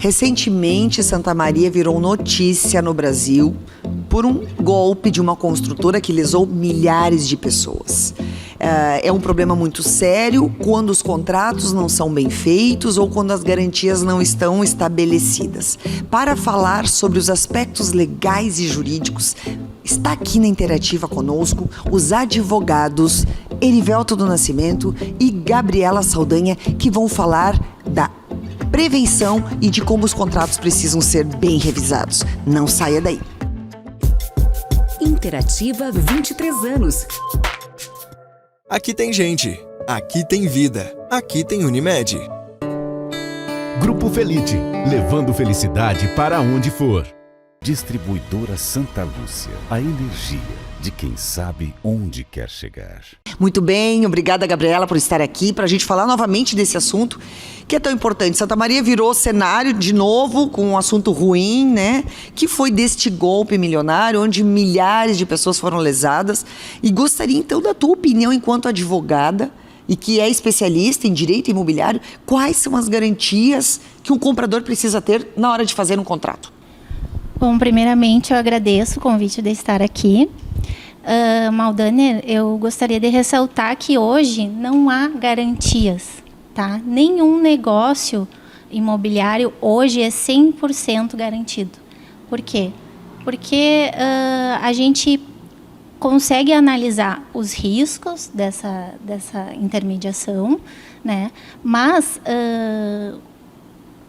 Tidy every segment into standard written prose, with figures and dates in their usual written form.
Recentemente, Santa Maria virou notícia no Brasil por um golpe de uma construtora que lesou milhares de pessoas. É um problema muito sério quando os contratos não são bem feitos ou quando as garantias não estão estabelecidas. Para falar sobre os aspectos legais e jurídicos, está aqui na Interativa conosco os advogados Erivelto do Nascimento e Gabriela Saldanha, que vão falar da prevenção e de como os contratos precisam ser bem revisados. Não saia daí. Interativa 23 anos. Aqui tem gente, aqui tem vida, aqui tem Unimed. Grupo Felite, levando felicidade para onde for. Distribuidora Santa Lúcia, a energia de quem sabe onde quer chegar. Muito bem, obrigada, Gabriela, por estar aqui para a gente falar novamente desse assunto que é tão importante. Santa Maria virou cenário de novo com um assunto ruim, né? Que foi deste golpe milionário, onde milhares de pessoas foram lesadas. E gostaria então da tua opinião enquanto advogada e que é especialista em direito imobiliário, quais são as garantias que um comprador precisa ter na hora de fazer um contrato? Bom, primeiramente eu agradeço o convite de estar aqui. Maldaner, eu gostaria de ressaltar que hoje não há garantias, tá? Nenhum negócio imobiliário hoje é 100% garantido. Por quê? Porque a gente consegue analisar os riscos dessa intermediação, né? Mas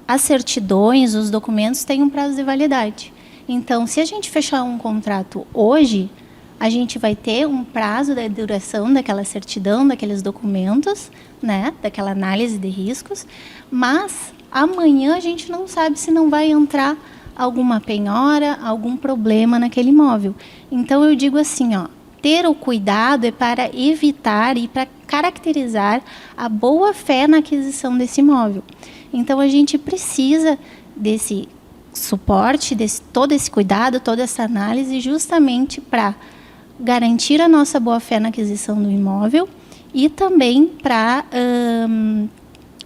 as certidões, os documentos têm um prazo de validade. Então, se a gente fechar um contrato hoje, a gente vai ter um prazo da duração daquela certidão, daqueles documentos, né, daquela análise de riscos, mas amanhã a gente não sabe se não vai entrar alguma penhora, algum problema naquele imóvel. Então, eu digo assim, ó, ter o cuidado é para evitar e para caracterizar a boa-fé na aquisição desse imóvel. Então, a gente precisa desse suporte, todo esse cuidado, toda essa análise, justamente para garantir a nossa boa-fé na aquisição do imóvel e também para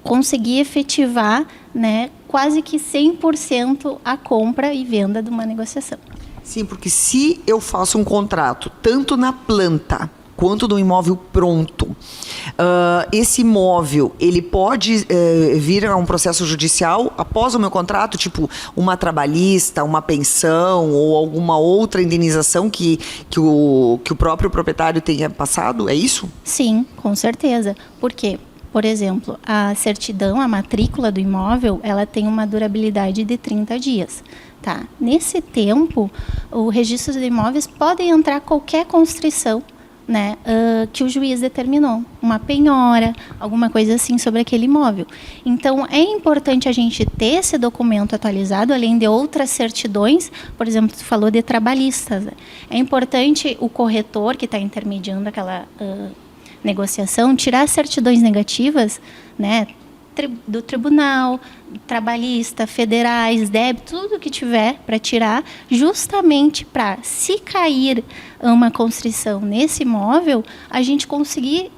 conseguir efetivar, né, quase que 100% a compra e venda de uma negociação. Sim, porque se eu faço um contrato, tanto na planta quanto do imóvel pronto, esse imóvel, ele pode vir a um processo judicial após o meu contrato, tipo uma trabalhista, uma pensão ou alguma outra indenização que o próprio proprietário tenha passado, é isso? Sim, com certeza. Por quê? Por exemplo, a certidão, a matrícula do imóvel, ela tem uma durabilidade de 30 dias. Tá? Nesse tempo, o registro de imóveis pode entrar qualquer constrição, né, que o juiz determinou, uma penhora, alguma coisa assim sobre aquele imóvel. Então, é importante a gente ter esse documento atualizado, além de outras certidões, por exemplo, tu falou de trabalhistas. Né? É importante o corretor que está intermediando aquela negociação tirar certidões negativas, né, do tribunal, trabalhista, federais, débito, tudo que tiver para tirar, justamente para, se cair uma constrição nesse imóvel, a gente conseguir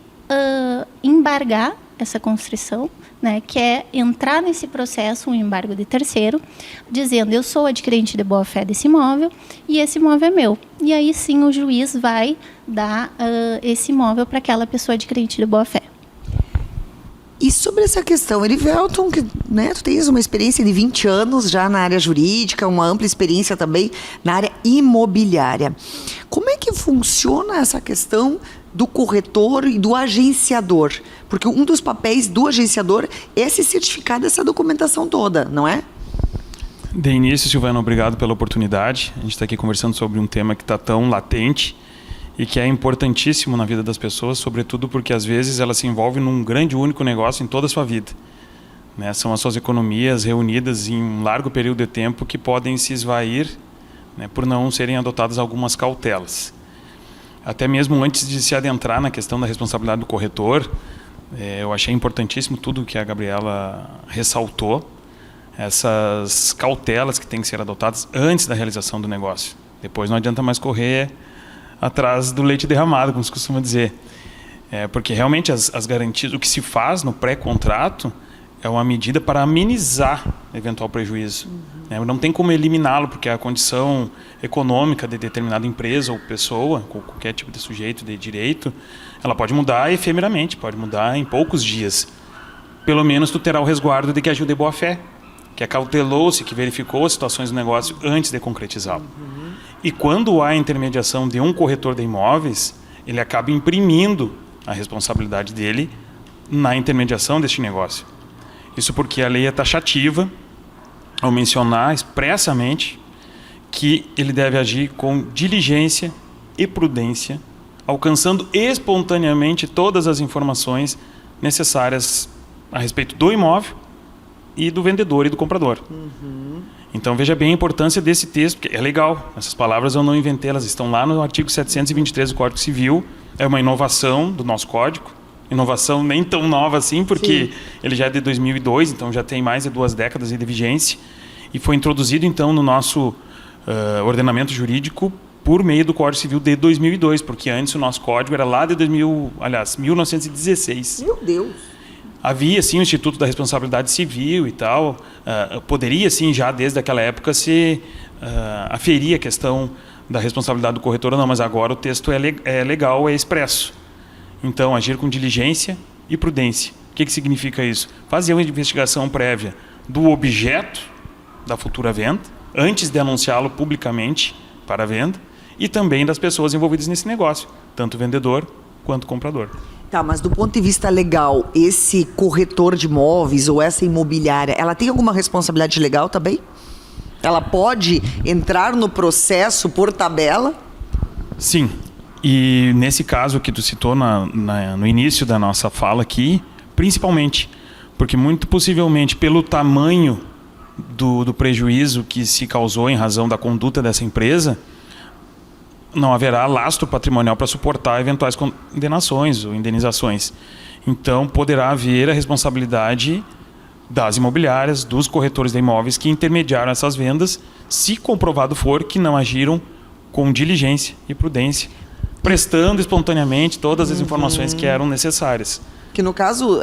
embargar essa constrição, né, que é entrar nesse processo, um embargo de terceiro, dizendo, eu sou adquirente de boa-fé desse imóvel e esse imóvel é meu. E aí sim o juiz vai dar esse imóvel para aquela pessoa adquirente de boa-fé. E sobre essa questão, Erivelton, que, né, tu tens uma experiência de 20 anos já na área jurídica, uma ampla experiência também na área imobiliária. Como é que funciona essa questão do corretor e do agenciador? Porque um dos papéis do agenciador é se certificar dessa documentação toda, não é? De início, Silvana, obrigado pela oportunidade. A gente está aqui conversando sobre um tema que está tão latente e que é importantíssimo na vida das pessoas, sobretudo porque às vezes ela se envolve num grande único negócio em toda a sua vida. Né? São as suas economias reunidas em um largo período de tempo que podem se esvair, né, por não serem adotadas algumas cautelas. Até mesmo antes de se adentrar na questão da responsabilidade do corretor, eu achei importantíssimo tudo que a Gabriela ressaltou, essas cautelas que têm que ser adotadas antes da realização do negócio. Depois não adianta mais correr atrás do leite derramado, como se costuma dizer. Porque realmente as garantias, o que se faz no pré-contrato é uma medida para amenizar eventual prejuízo. Não tem como eliminá-lo, porque a condição econômica de determinada empresa ou pessoa, ou qualquer tipo de sujeito de direito, ela pode mudar efemeramente, pode mudar em poucos dias. Pelo menos tu terá o resguardo de que agiu de boa fé, que acautelou-se, que verificou as situações do negócio antes de concretizá-lo. E quando há intermediação de um corretor de imóveis, ele acaba imprimindo a responsabilidade dele na intermediação deste negócio. Isso porque a lei é taxativa ao mencionar expressamente que ele deve agir com diligência e prudência, alcançando espontaneamente todas as informações necessárias a respeito do imóvel e do vendedor e do comprador. Então veja bem a importância desse texto, porque é legal, essas palavras eu não inventei, elas estão lá no artigo 723 do Código Civil, é uma inovação do nosso código, inovação nem tão nova assim, porque ele já é de 2002, então já tem mais de 2 décadas de vigência, e foi introduzido então no nosso ordenamento jurídico por meio do Código Civil de 2002, porque antes o nosso código era lá de 1916. Meu Deus! Havia, sim, o Instituto da Responsabilidade Civil e tal. Poderia, sim, já desde aquela época se aferir a questão da responsabilidade do corretor ou não, mas agora o texto é legal, é expresso. Então, agir com diligência e prudência. O que significa isso? Fazer uma investigação prévia do objeto da futura venda, antes de anunciá-lo publicamente para a venda, e também das pessoas envolvidas nesse negócio, tanto o vendedor quanto o comprador. Tá, mas do ponto de vista legal, esse corretor de imóveis ou essa imobiliária, ela tem alguma responsabilidade legal também? Ela pode entrar no processo por tabela? Sim. E nesse caso que tu citou no início da nossa fala aqui, principalmente, porque muito possivelmente pelo tamanho do prejuízo que se causou em razão da conduta dessa empresa, não haverá lastro patrimonial para suportar eventuais condenações ou indenizações. Então, poderá haver a responsabilidade das imobiliárias, dos corretores de imóveis que intermediaram essas vendas, se comprovado for que não agiram com diligência e prudência, prestando espontaneamente todas as informações que eram necessárias. Que no caso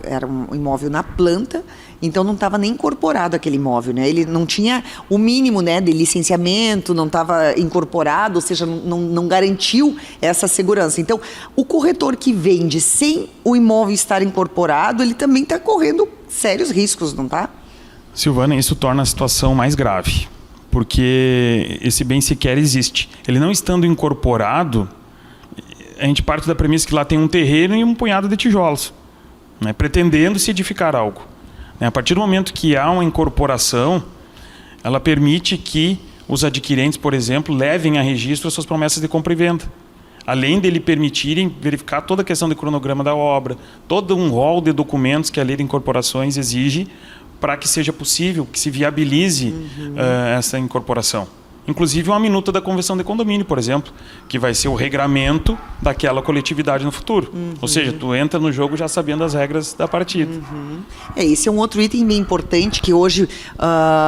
era um imóvel na planta, então não estava nem incorporado aquele imóvel, né? Ele não tinha o mínimo, né, de licenciamento, não estava incorporado, ou seja, não garantiu essa segurança. Então, o corretor que vende sem o imóvel estar incorporado, ele também está correndo sérios riscos, não está? Silvana, isso torna a situação mais grave, porque esse bem sequer existe. Ele não estando incorporado, a gente parte da premissa que lá tem um terreno e um punhado de tijolos, né, pretendendo se edificar algo. A partir do momento que há uma incorporação, ela permite que os adquirentes, por exemplo, levem a registro as suas promessas de compra e venda. Além de lhe permitirem verificar toda a questão do cronograma da obra, todo um rol de documentos que a lei de incorporações exige para que seja possível, que se viabilize essa incorporação. Inclusive uma minuta da convenção de condomínio, por exemplo, que vai ser o regramento daquela coletividade no futuro. Ou seja, tu entra no jogo já sabendo as regras da partida. Esse é um outro item bem importante que hoje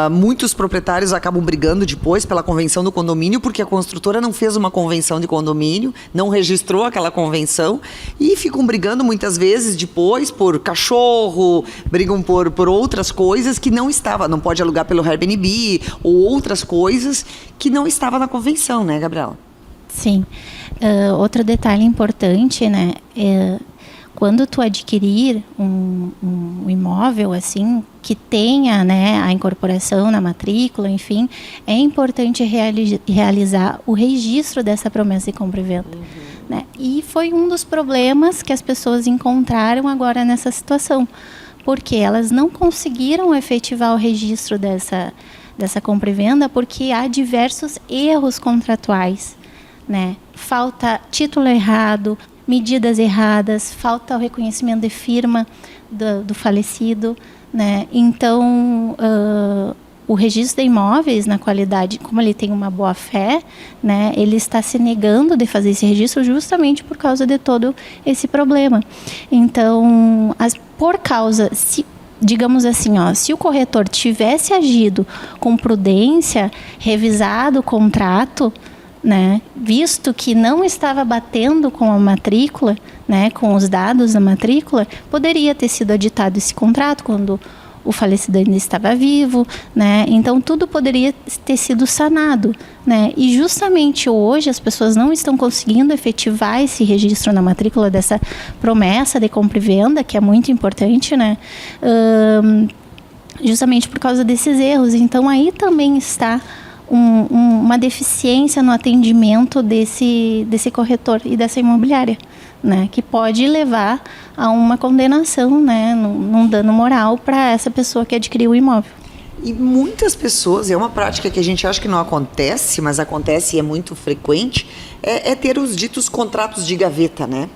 muitos proprietários acabam brigando depois pela convenção do condomínio, porque a construtora não fez uma convenção de condomínio, não registrou aquela convenção e ficam brigando muitas vezes depois por cachorro, brigam por outras coisas que não estava, não pode alugar pelo Airbnb ou outras coisas que não estava na convenção, né, Gabriela? Sim. Outro detalhe importante, né, quando tu adquirir um imóvel, assim, que tenha, né, a incorporação na matrícula, enfim, é importante realizar o registro dessa promessa de compra e venda. Né? E foi um dos problemas que as pessoas encontraram agora nessa situação, porque elas não conseguiram efetivar o registro dessa compra e venda porque há diversos erros contratuais, né? Falta título errado, medidas erradas, falta o reconhecimento de firma do falecido, né? Então, o registro de imóveis, na qualidade, como ele tem uma boa fé, né, ele está se negando de fazer esse registro justamente por causa de todo esse problema. Então, digamos assim, se o corretor tivesse agido com prudência, revisado o contrato, né, visto que não estava batendo com a matrícula, né, com os dados da matrícula, poderia ter sido aditado esse contrato quando o falecido ainda estava vivo, né? Então tudo poderia ter sido sanado, né? E justamente hoje as pessoas não estão conseguindo efetivar esse registro na matrícula dessa promessa de compra e venda, que é muito importante, né? Justamente por causa desses erros. Então aí também está uma deficiência no atendimento desse corretor e dessa imobiliária, né, que pode levar a uma condenação, né, num dano moral para essa pessoa que adquiriu o imóvel. E muitas pessoas, é uma prática que a gente acha que não acontece, mas acontece e é muito frequente, é ter os ditos contratos de gaveta, né?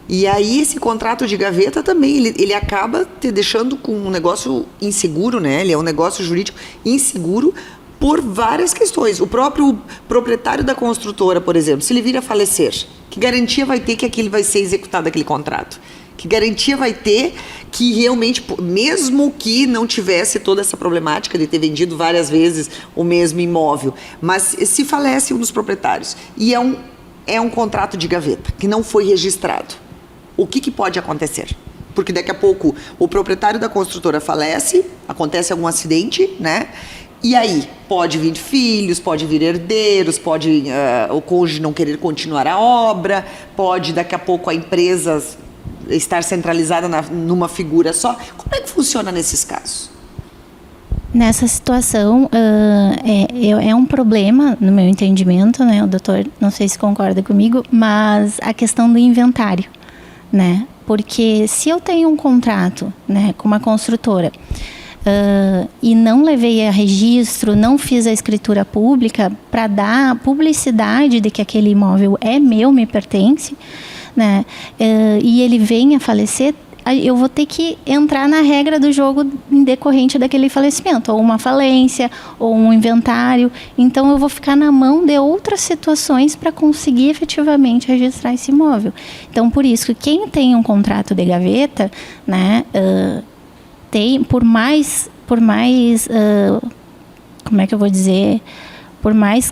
E aí esse contrato de gaveta também, ele acaba te deixando com um negócio inseguro, né? Ele é um negócio jurídico inseguro por várias questões. O próprio proprietário da construtora, por exemplo, se ele vir a falecer, que garantia vai ter que aquele vai ser executado, aquele contrato? Que garantia vai ter que realmente, mesmo que não tivesse toda essa problemática de ter vendido várias vezes o mesmo imóvel, mas se falece um dos proprietários e é um contrato de gaveta que não foi registrado, o que pode acontecer? Porque daqui a pouco o proprietário da construtora falece, acontece algum acidente, né? E aí, pode vir filhos, pode vir herdeiros, pode o cônjuge não querer continuar a obra, pode daqui a pouco a empresa estar centralizada numa figura só. Como é que funciona nesses casos? Nessa situação, é um problema, no meu entendimento, né? O doutor, não sei se concorda comigo, mas a questão do inventário, né? Porque se eu tenho um contrato, né, com uma construtora, e não levei a registro, não fiz a escritura pública para dar publicidade de que aquele imóvel é meu, me pertence, né? E ele vem a falecer, eu vou ter que entrar na regra do jogo em decorrente daquele falecimento, ou uma falência, ou um inventário. Então eu vou ficar na mão de outras situações para conseguir efetivamente registrar esse imóvel. Então por isso que quem tem um contrato de gaveta, né, tem, por mais como é que eu vou dizer, por mais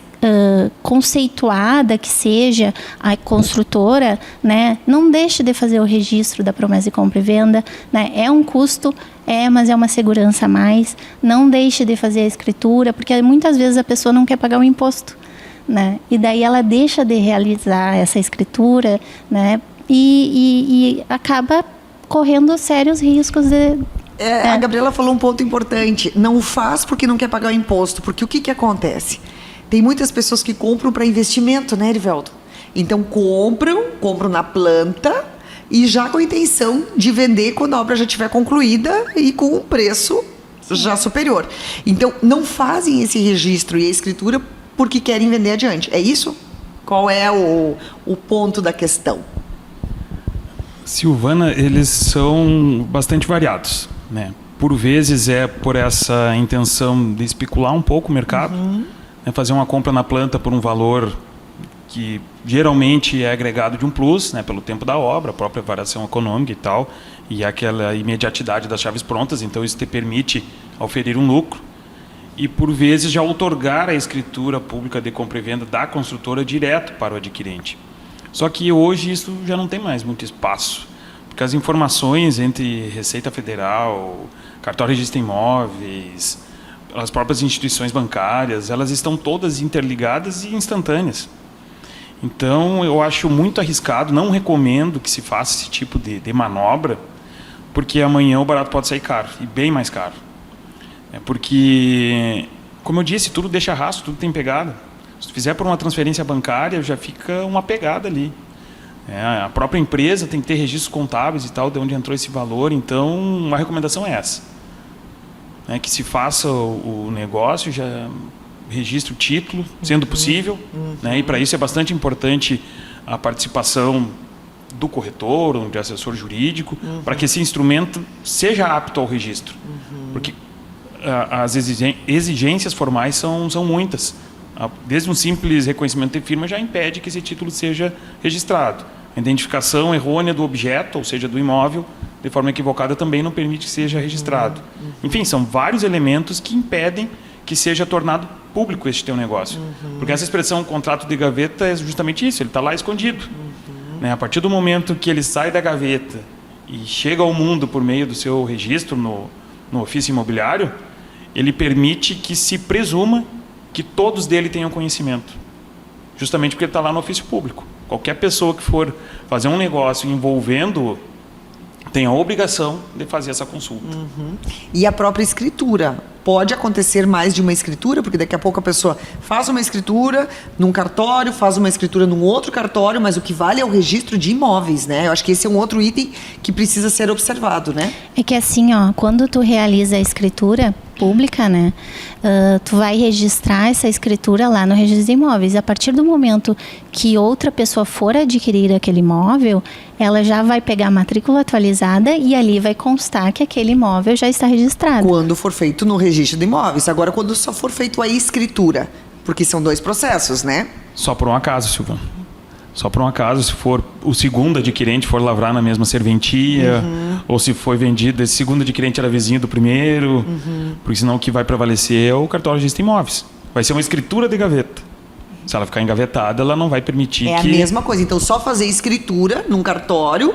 conceituada que seja a construtora, né, não deixe de fazer o registro da promessa de compra e venda, né, é um custo, mas é uma segurança a mais. Não deixe de fazer a escritura, porque muitas vezes a pessoa não quer pagar o imposto, né, e daí ela deixa de realizar essa escritura, né, e acaba correndo sérios riscos de... A Gabriela falou um ponto importante. Não faz porque não quer pagar o imposto. Porque o que acontece? Tem muitas pessoas que compram para investimento, né, Erivelto? Então compram na planta e já com a intenção de vender quando a obra já estiver concluída e com um preço já superior. Então não fazem esse registro e a escritura porque querem vender adiante. É isso? Qual é o ponto da questão? Silvana, eles são bastante variados, né? Por vezes é por essa intenção de especular um pouco o mercado, né? Fazer uma compra na planta por um valor que geralmente é agregado de um plus, né? Pelo tempo da obra, a própria variação econômica e tal, e aquela imediatidade das chaves prontas, então isso te permite oferir um lucro. E por vezes já outorgar a escritura pública de compra e venda da construtora direto para o adquirente. Só que hoje isso já não tem mais muito espaço, porque as informações entre Receita Federal, Cartório de Registro de Imóveis, as próprias instituições bancárias, elas estão todas interligadas e instantâneas. Então, eu acho muito arriscado, não recomendo que se faça esse tipo de manobra, porque amanhã o barato pode sair caro, e bem mais caro. Porque, como eu disse, tudo deixa rastro, tudo tem pegada. Se tu fizer por uma transferência bancária, já fica uma pegada ali. A própria empresa tem que ter registros contábeis e tal, de onde entrou esse valor. Então, uma recomendação é essa. Que se faça o negócio, já registre o título, sendo possível. E para isso é bastante importante a participação do corretor ou de assessor jurídico, para que esse instrumento seja apto ao registro. Porque as exigências formais são muitas. Desde um simples reconhecimento de firma já impede que esse título seja registrado. A identificação errônea do objeto, ou seja, do imóvel, de forma equivocada, também não permite que seja registrado. Enfim, são vários elementos que impedem que seja tornado público este teu negócio. Porque essa expressão contrato de gaveta é justamente isso, ele está lá escondido. Né? A partir do momento que ele sai da gaveta e chega ao mundo por meio do seu registro no ofício imobiliário, ele permite que se presuma que todos dele tenham conhecimento. Justamente porque ele está lá no ofício público. Qualquer pessoa que for fazer um negócio envolvendo tem a obrigação de fazer essa consulta. E a própria escritura. Pode acontecer mais de uma escritura, porque daqui a pouco a pessoa faz uma escritura num cartório, faz uma escritura num outro cartório, mas o que vale é o registro de imóveis, né? Eu acho que esse é um outro item que precisa ser observado, né? É que assim, quando tu realiza a escritura pública, né, tu vai registrar essa escritura lá no registro de imóveis. A partir do momento que outra pessoa for adquirir aquele imóvel, ela já vai pegar a matrícula atualizada e ali vai constar que aquele imóvel já está registrado. Quando for feito no registro de imóveis. Agora, quando só for feito a escritura, porque são 2 processos, né? Só por um acaso, Silvana. Só por um acaso, se for o segundo adquirente for lavrar na mesma serventia, ou se foi vendido, esse segundo adquirente era vizinho do primeiro, porque senão o que vai prevalecer é o cartório de registro de imóveis. Vai ser uma escritura de gaveta. Se ela ficar engavetada, ela não vai permitir que... É a mesma coisa. Então, só fazer escritura num cartório,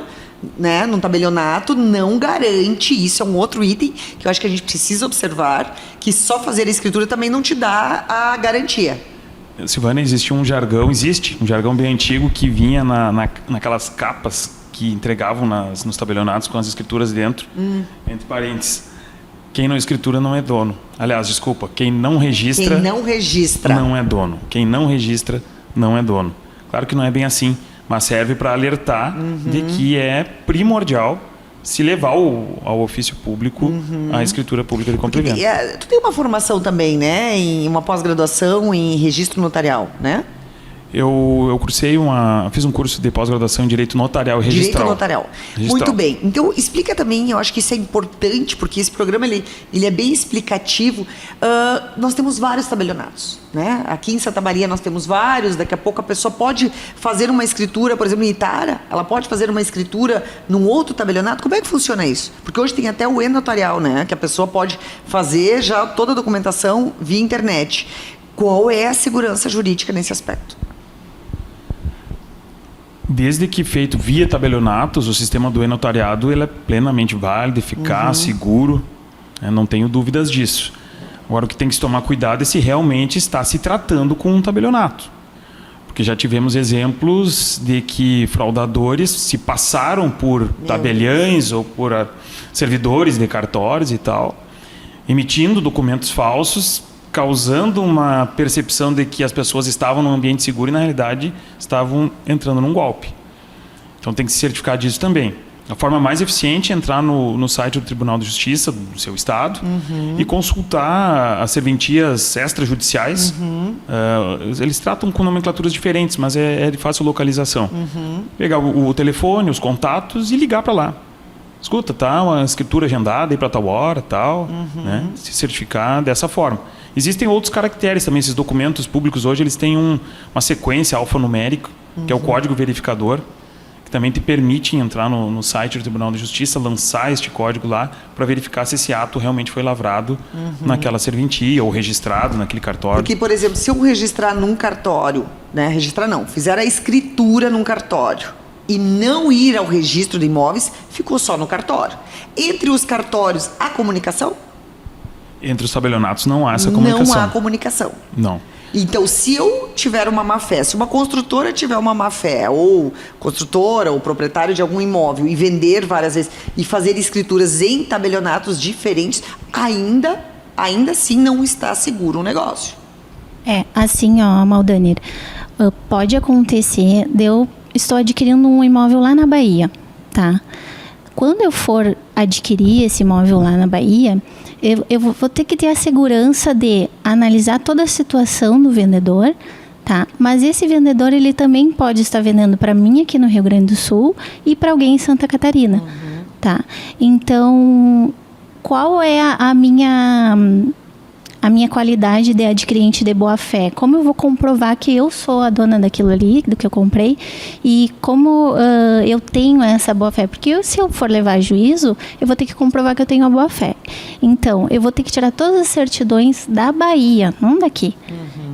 né, num tabelionato, não garante. Isso é um outro item que eu acho que a gente precisa observar, que só fazer a escritura também não te dá a garantia. Silvana, existe um jargão bem antigo que vinha naquelas capas que entregavam nos tabelionatos com as escrituras dentro, entre parênteses. Quem não escritura não é dono. Aliás, desculpa, quem não registra não é dono. Quem não registra não é dono. Claro que não é bem assim, mas serve para alertar de que é primordial se levar ao ofício público a escritura pública de compra e venda. Tu tem uma formação também, né? Em uma pós-graduação em registro notarial, né? Eu fiz um curso de pós-graduação em Direito Notarial e Registral. Direito Notarial. Muito bem. Então, explica também, eu acho que isso é importante, porque esse programa ele é bem explicativo. Nós temos vários tabelionatos, né? Aqui em Santa Maria nós temos vários, daqui a pouco a pessoa pode fazer uma escritura, por exemplo, em Itara, ela pode fazer uma escritura num outro tabelionato. Como é que funciona isso? Porque hoje tem até o e-notarial, né? Que a pessoa pode fazer já toda a documentação via internet. Qual é a segurança jurídica nesse aspecto? Desde que feito via tabelionatos, o sistema do e-notariado ele é plenamente válido, eficaz, seguro. Não tenho dúvidas disso. Agora, o que tem que se tomar cuidado é se realmente está se tratando com um tabelionato. Porque já tivemos exemplos de que fraudadores se passaram por tabeliães ou por servidores de cartórios e tal, emitindo documentos falsos, causando uma percepção de que as pessoas estavam num ambiente seguro e, na realidade, estavam entrando num golpe. Então, tem que se certificar disso também. A forma mais eficiente é entrar no site do Tribunal de Justiça do seu estado e consultar as serventias extrajudiciais. Eles tratam com nomenclaturas diferentes, mas é de fácil localização. Pegar o telefone, os contatos e ligar para lá. Escuta, tá uma escritura agendada aí para tal hora, tal, né? Se certificar dessa forma. Existem outros caracteres também, esses documentos públicos hoje, eles têm uma sequência alfanumérica, que é o código verificador, que também te permite entrar no site do Tribunal de Justiça, lançar este código lá para verificar se esse ato realmente foi lavrado naquela serventia ou registrado naquele cartório. Porque, por exemplo, se eu registrar num cartório, né, fizer a escritura num cartório e não ir ao registro de imóveis, ficou só no cartório. Entre os cartórios, há comunicação? Entre os tabelionatos não há essa comunicação. Não há comunicação. Não. Então, se eu tiver uma má-fé, se uma construtora tiver uma má-fé, ou construtora, ou proprietário de algum imóvel, e vender várias vezes, e fazer escrituras em tabelionatos diferentes, ainda assim não está seguro o negócio. Assim, Maldanir, pode acontecer eu estou adquirindo um imóvel lá na Bahia, tá? Quando eu for adquirir esse imóvel lá na Bahia, eu vou ter que ter a segurança de analisar toda a situação do vendedor, tá? Mas esse vendedor, ele também pode estar vendendo para mim aqui no Rio Grande do Sul e para alguém em Santa Catarina, tá? Então, qual é a minha a minha qualidade de adquirente de boa fé? Como eu vou comprovar que eu sou a dona daquilo ali, do que eu comprei? E como eu tenho essa boa fé? Porque se eu for levar a juízo, eu vou ter que comprovar que eu tenho a boa fé. Então, eu vou ter que tirar todas as certidões da Bahia, não daqui.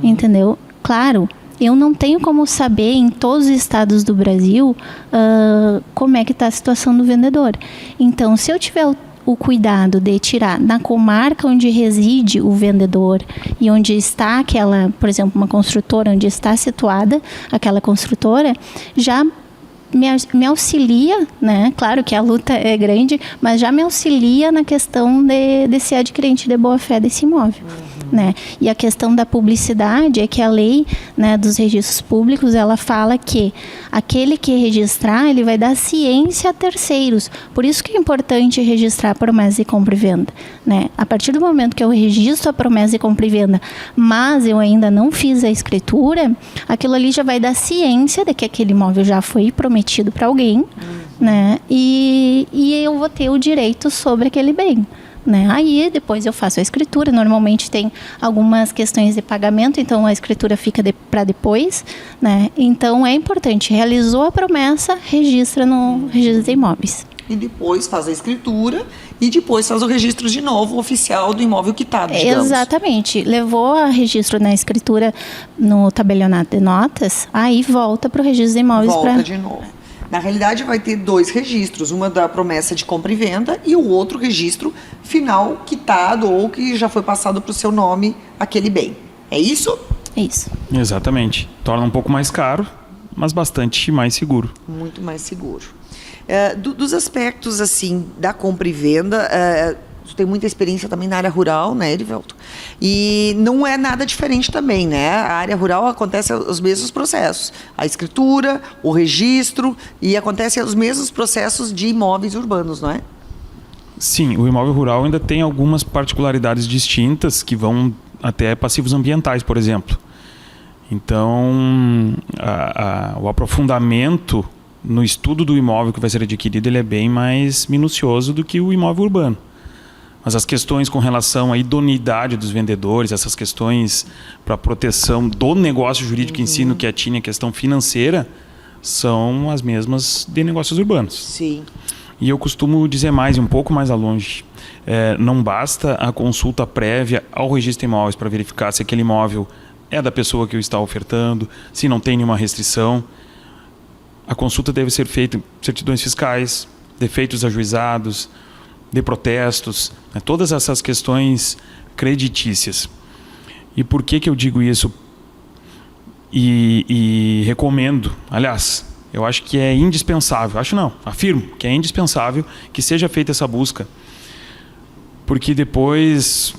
Entendeu? Claro, eu não tenho como saber em todos os estados do Brasil como é que está a situação do vendedor. Então, se eu tiver o cuidado de tirar na comarca onde reside o vendedor e onde está aquela, por exemplo, uma construtora, onde está situada aquela construtora, já me auxilia, né? Claro que a luta é grande, mas já me auxilia na questão de ser adquirente de boa fé desse imóvel. Né? E a questão da publicidade é que a lei, né, dos registros públicos, ela fala que aquele que registrar, ele vai dar ciência a terceiros. Por isso que é importante registrar a promessa de compra e venda. Né? A partir do momento que eu registro a promessa de compra e venda, mas eu ainda não fiz a escritura, aquilo ali já vai dar ciência de que aquele imóvel já foi prometido para alguém, né? E eu vou ter o direito sobre aquele bem. Né? Aí depois eu faço a escritura, normalmente tem algumas questões de pagamento, então a escritura fica para depois, né? Então é importante, realizou a promessa, registra no registro de imóveis. E depois faz a escritura e depois faz o registro de novo oficial do imóvel quitado, digamos. Exatamente, levou a registro na escritura no tabelionato de notas, aí volta para o registro de imóveis. Volta de novo. Na realidade, vai ter 2 registros, uma da promessa de compra e venda e o outro registro final quitado ou que já foi passado para o seu nome aquele bem. É isso? É isso. Exatamente. Torna um pouco mais caro, mas bastante mais seguro. Muito mais seguro. Dos aspectos, assim, da compra e venda, tu tem muita experiência também na área rural, né, Erivelto? E não é nada diferente também, né? A área rural acontece os mesmos processos. A escritura, o registro e acontecem os mesmos processos de imóveis urbanos, não é? Sim, o imóvel rural ainda tem algumas particularidades distintas que vão até passivos ambientais, por exemplo. Então, o aprofundamento no estudo do imóvel que vai ser adquirido, ele é bem mais minucioso do que o imóvel urbano. Mas as questões com relação à idoneidade dos vendedores, essas questões para proteção do negócio jurídico em si, no que atinge a questão financeira, são as mesmas de negócios urbanos. Sim. E eu costumo dizer mais, um pouco mais a longe. Não basta a consulta prévia ao registro de imóveis para verificar se aquele imóvel é da pessoa que o está ofertando, se não tem nenhuma restrição. A consulta deve ser feita em certidões fiscais, defeitos ajuizados, de protestos, né? Todas essas questões creditícias. E por que eu digo isso? E recomendo, aliás, eu acho que é indispensável, afirmo que é indispensável que seja feita essa busca, porque depois,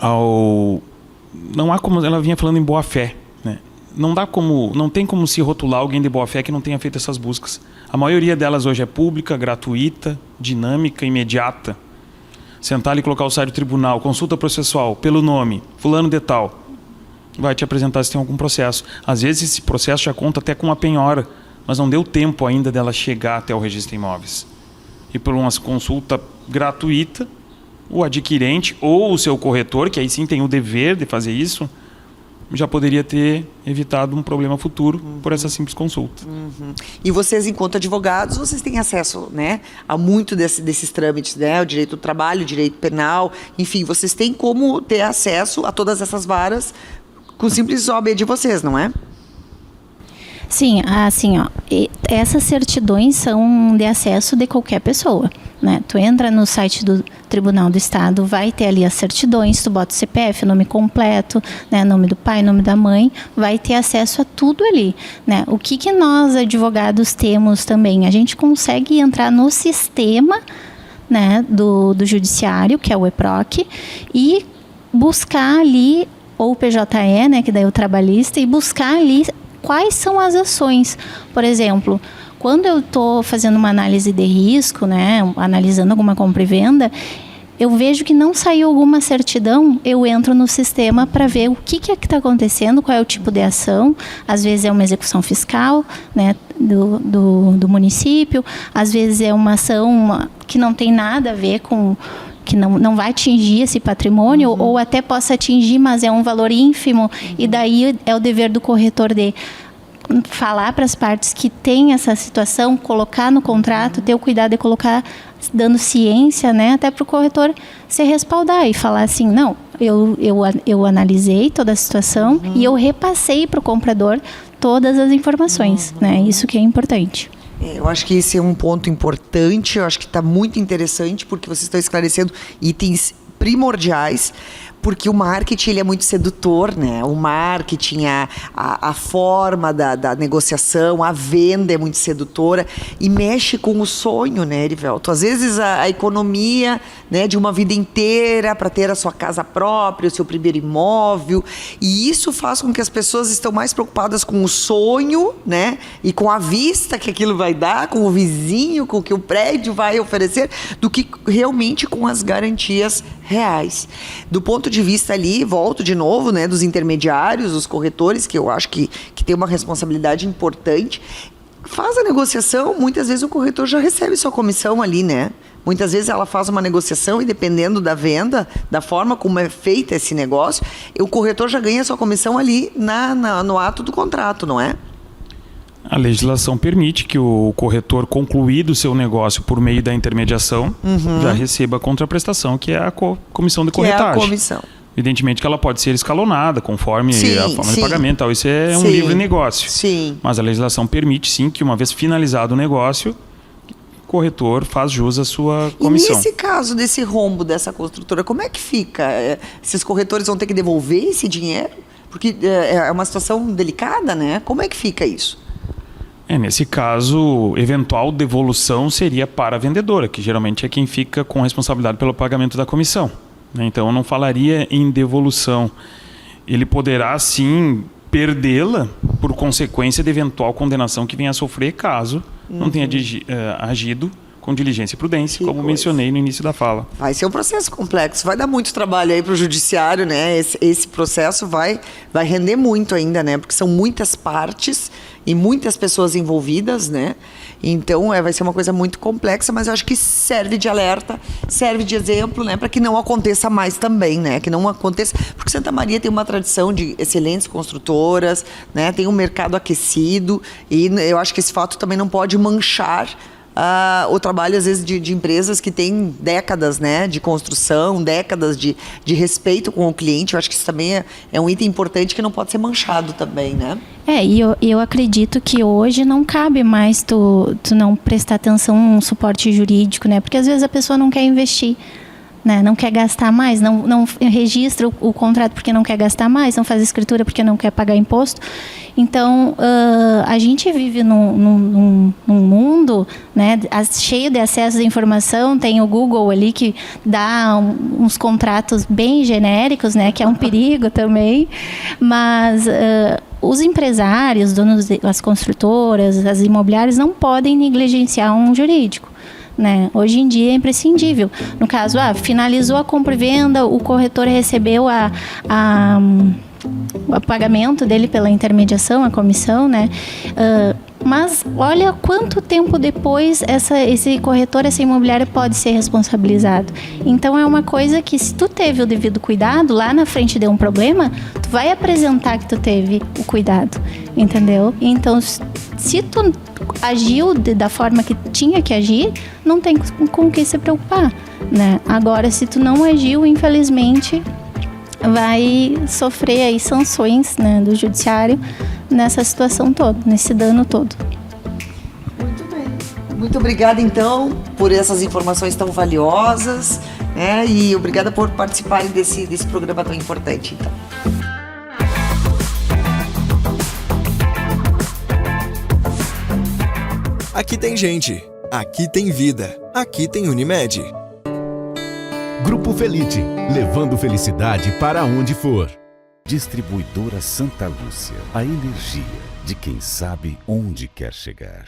não há como, ela vinha falando em boa fé, né? Não tem como se rotular alguém de boa fé que não tenha feito essas buscas. A maioria delas hoje é pública, gratuita, dinâmica, imediata. Sentar ali e colocar o site do tribunal, consulta processual, pelo nome, fulano de tal, vai te apresentar se tem algum processo. Às vezes esse processo já conta até com uma penhora, mas não deu tempo ainda dela chegar até o registro de imóveis. E por uma consulta gratuita, o adquirente ou o seu corretor, que aí sim tem o dever de fazer isso, já poderia ter evitado um problema futuro por essa simples consulta. E vocês, enquanto advogados, vocês têm acesso, né, a muito desses trâmites, né, o direito do trabalho, o direito penal, enfim, vocês têm como ter acesso a todas essas varas com simples OAB de vocês, não é? Sim, assim, essas certidões são de acesso de qualquer pessoa, né? Tu entra no site do Tribunal do Estado, vai ter ali as certidões, tu bota o CPF, nome completo, né, nome do pai, nome da mãe, vai ter acesso a tudo ali, né? O que nós, advogados, temos também? A gente consegue entrar no sistema, né, do judiciário, que é o EPROC, e buscar ali, ou o PJE, né, que daí é o trabalhista, e buscar ali quais são as ações. Por exemplo, quando eu estou fazendo uma análise de risco, né, analisando alguma compra e venda, eu vejo que não saiu alguma certidão, eu entro no sistema para ver o que está acontecendo, qual é o tipo de ação. Às vezes é uma execução fiscal, né, do município, às vezes é uma ação que não tem nada a ver com que não vai atingir esse patrimônio, ou até possa atingir, mas é um valor ínfimo, e daí é o dever do corretor de falar para as partes que tem essa situação, colocar no contrato, ter o cuidado de colocar, dando ciência, né, até para o corretor se respaldar e falar assim, não, eu analisei toda a situação e eu repassei para o comprador todas as informações, né, isso que é importante. Eu acho que esse é um ponto importante, eu acho que está muito interessante, porque vocês estão esclarecendo itens primordiais, porque o marketing ele é muito sedutor, né? O marketing, a forma da negociação, a venda é muito sedutora e mexe com o sonho, né, Erivelto? Às vezes a economia, né, de uma vida inteira para ter a sua casa própria, o seu primeiro imóvel, e isso faz com que as pessoas estão mais preocupadas com o sonho, né, e com a vista que aquilo vai dar, com o vizinho, com o que o prédio vai oferecer, do que realmente com as garantias reais. Do ponto de vista ali, volto de novo, né, dos intermediários, dos corretores, que eu acho que tem uma responsabilidade importante, faz a negociação, muitas vezes o corretor já recebe sua comissão ali, né? Muitas vezes ela faz uma negociação e dependendo da venda, da forma como é feita esse negócio, o corretor já ganha sua comissão ali no ato do contrato, não é? A legislação permite que o corretor, concluído o seu negócio por meio da intermediação, já receba a contraprestação, que é a comissão de corretagem. Que é a comissão. Evidentemente que ela pode ser escalonada, conforme a forma de pagamento. Tal. Isso é um livre negócio. Sim. Mas a legislação permite, sim, que uma vez finalizado o negócio, o corretor faz jus à sua comissão. E nesse caso desse rombo dessa construtora, como é que fica? Esses corretores vão ter que devolver esse dinheiro? Porque é uma situação delicada, né? Como é que fica isso? Nesse caso, eventual devolução seria para a vendedora, que geralmente é quem fica com responsabilidade pelo pagamento da comissão. Então, eu não falaria em devolução. Ele poderá, sim, perdê-la por consequência de eventual condenação que venha a sofrer caso não tenha agido com diligência e prudência, como mencionei no início da fala. Vai ser um processo complexo, vai dar muito trabalho aí para o judiciário, né? Esse processo vai render muito ainda, né? Porque são muitas partes e muitas pessoas envolvidas, né? Então vai ser uma coisa muito complexa, mas eu acho que serve de alerta, serve de exemplo, né? Para que não aconteça mais também, né? Que não aconteça, porque Santa Maria tem uma tradição de excelentes construtoras, né? Tem um mercado aquecido e eu acho que esse fato também não pode manchar o trabalho, às vezes, de empresas que têm décadas, né, de construção, décadas de respeito com o cliente. Eu acho que isso também é um item importante que não pode ser manchado também, né? E eu acredito que hoje não cabe mais tu não prestar atenção num suporte jurídico, né? Porque às vezes a pessoa não quer investir, né? Não quer gastar mais, não registra o contrato porque não quer gastar mais, não faz escritura porque não quer pagar imposto. Então, a gente vive num mundo, né, cheio de acesso à informação. Tem o Google ali que dá uns contratos bem genéricos, né, que é um perigo também. Mas os empresários, donos das construtoras, as imobiliárias, não podem negligenciar um jurídico. Né? Hoje em dia é imprescindível. No caso, finalizou a compra e venda, o corretor recebeu o pagamento dele pela intermediação, a comissão, né? Mas olha quanto tempo depois esse corretor, essa imobiliária pode ser responsabilizado. Então é uma coisa que, se tu teve o devido cuidado, lá na frente deu um problema, tu vai apresentar que tu teve o cuidado, entendeu? Então, se tu agiu da forma que tinha que agir, não tem com o que se preocupar, né? Agora, se tu não agiu, infelizmente, vai sofrer aí sanções, né, do judiciário nessa situação toda, nesse dano todo. Muito bem. Muito obrigada, então, por essas informações tão valiosas, né, e obrigada por participarem desse programa tão importante, então. Aqui tem gente, aqui tem vida, aqui tem Unimed. Grupo Felite, levando felicidade para onde for. Distribuidora Santa Lúcia, a energia de quem sabe onde quer chegar.